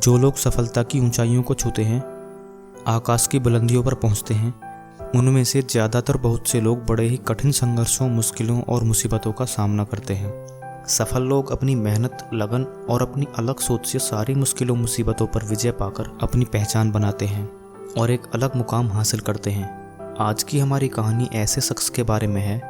जो लोग सफलता की ऊंचाइयों को छूते हैं, आकाश की बुलंदियों पर पहुंचते हैं, उनमें से ज़्यादातर बहुत से लोग बड़े ही कठिन संघर्षों, मुश्किलों और मुसीबतों का सामना करते हैं। सफल लोग अपनी मेहनत, लगन और अपनी अलग सोच से सारी मुश्किलों मुसीबतों पर विजय पाकर अपनी पहचान बनाते हैं और एक अलग मुकाम हासिल करते हैं। आज की हमारी कहानी ऐसे शख्स के बारे में है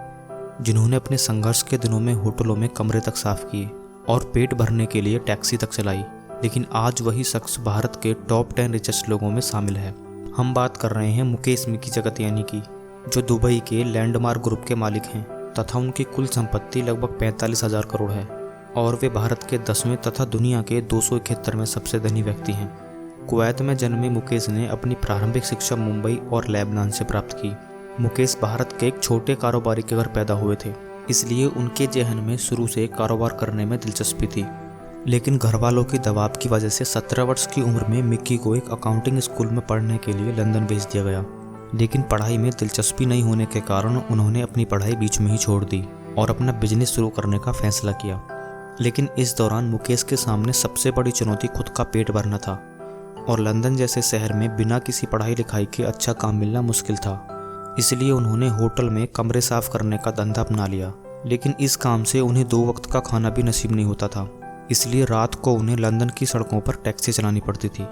जिन्होंने अपने संघर्ष के दिनों में होटलों में कमरे तक साफ किए और पेट भरने के लिए टैक्सी तक चलाई, लेकिन आज वही शख्स भारत के टॉप 10 रिचेस्ट लोगों में शामिल है। हम बात कर रहे हैं मुकेश मिकी जगतियानी की, जो दुबई के लैंडमार्क ग्रुप के मालिक हैं तथा उनकी कुल संपत्ति लगभग 45,000 करोड़ है और वे भारत के 10वें तथा दुनिया के 271 में सबसे धनी व्यक्ति हैं। कुवैत में जन्मे मुकेश ने अपनी प्रारंभिक शिक्षा मुंबई और लेबनान से प्राप्त की। मुकेश भारत के एक छोटे कारोबारी के घर पैदा हुए थे, इसलिए उनके ज़हन में शुरू से कारोबार करने में दिलचस्पी थी। लेकिन घरवालों के दबाव की वजह से 17 वर्ष की उम्र में मिक्की को एक अकाउंटिंग स्कूल में पढ़ने के लिए लंदन भेज दिया गया। लेकिन पढ़ाई में दिलचस्पी नहीं होने के कारण उन्होंने अपनी पढ़ाई बीच में ही छोड़ दी और अपना बिजनेस शुरू करने का फैसला किया। लेकिन इस दौरान मुकेश के सामने सबसे बड़ी चुनौती खुद का पेट भरना था और लंदन जैसे शहर में बिना किसी पढ़ाई लिखाई के अच्छा काम मिलना मुश्किल था। इसलिए उन्होंने होटल में कमरे साफ करने का धंधा अपना लिया। लेकिन इस काम से उन्हें 2 वक्त का खाना भी नसीब नहीं होता था, इसलिए रात को उन्हें लंदन की सड़कों पर टैक्सी चलानी पड़ती थी।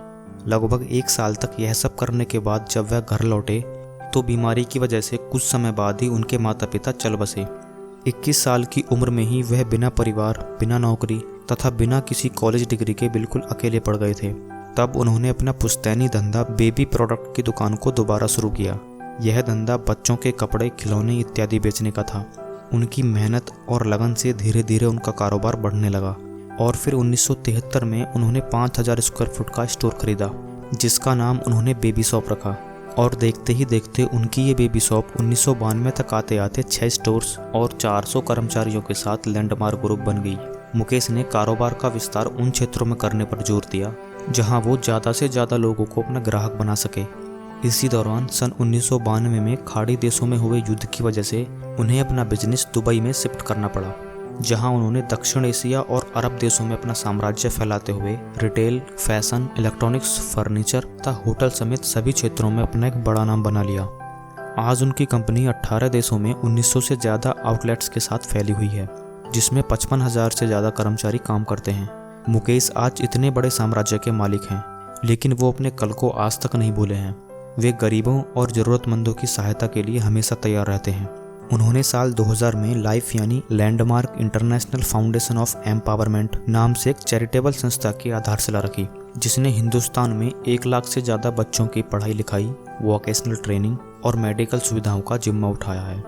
लगभग 1 साल तक यह सब करने के बाद जब वह घर लौटे तो बीमारी की वजह से कुछ समय बाद ही उनके माता पिता चल बसे। 21 साल की उम्र में ही वह बिना परिवार, बिना नौकरी तथा बिना किसी कॉलेज डिग्री के बिल्कुल अकेले पड़ गए थे। तब उन्होंने अपना पुश्तैनी धंधा बेबी प्रोडक्ट की दुकान को दोबारा शुरू किया। यह धंधा बच्चों के कपड़े, खिलौने इत्यादि बेचने का था। उनकी मेहनत और लगन से धीरे धीरे उनका कारोबार बढ़ने लगा और फिर 1973 में उन्होंने 5,000 स्क्वायर फुट का स्टोर खरीदा, जिसका नाम उन्होंने बेबी शॉप रखा। और देखते ही देखते उनकी ये बेबी शॉप 1992 तक आते आते 6 स्टोर्स और 400 कर्मचारियों के साथ लैंडमार्क ग्रुप बन गई। मुकेश ने कारोबार का विस्तार उन क्षेत्रों में करने पर जोर दिया जहां वो ज़्यादा से ज़्यादा लोगों को अपना ग्राहक बना सके। इसी दौरान सन 1992 में खाड़ी देशों में हुए युद्ध की वजह से उन्हें अपना बिजनेस दुबई में शिफ्ट करना पड़ा, जहां उन्होंने दक्षिण एशिया और अरब देशों में अपना साम्राज्य फैलाते हुए रिटेल, फैशन, इलेक्ट्रॉनिक्स, फर्नीचर तथा होटल समेत सभी क्षेत्रों में अपना एक बड़ा नाम बना लिया। आज उनकी कंपनी 18 देशों में 1900 से ज़्यादा आउटलेट्स के साथ फैली हुई है, जिसमें 55,000 से ज़्यादा कर्मचारी काम करते हैं। मुकेश आज इतने बड़े साम्राज्य के मालिक हैं, लेकिन वो अपने कल को आज तक नहीं भूले हैं। वे गरीबों और ज़रूरतमंदों की सहायता के लिए हमेशा तैयार रहते हैं। उन्होंने साल 2000 में लाइफ यानी landmark international foundation of empowerment नाम से एक चैरिटेबल संस्था की आधारशिला रखी, जिसने हिंदुस्तान में 1 लाख से ज़्यादा बच्चों की पढ़ाई लिखाई, वोकेशनल ट्रेनिंग और मेडिकल सुविधाओं का जिम्मा उठाया है।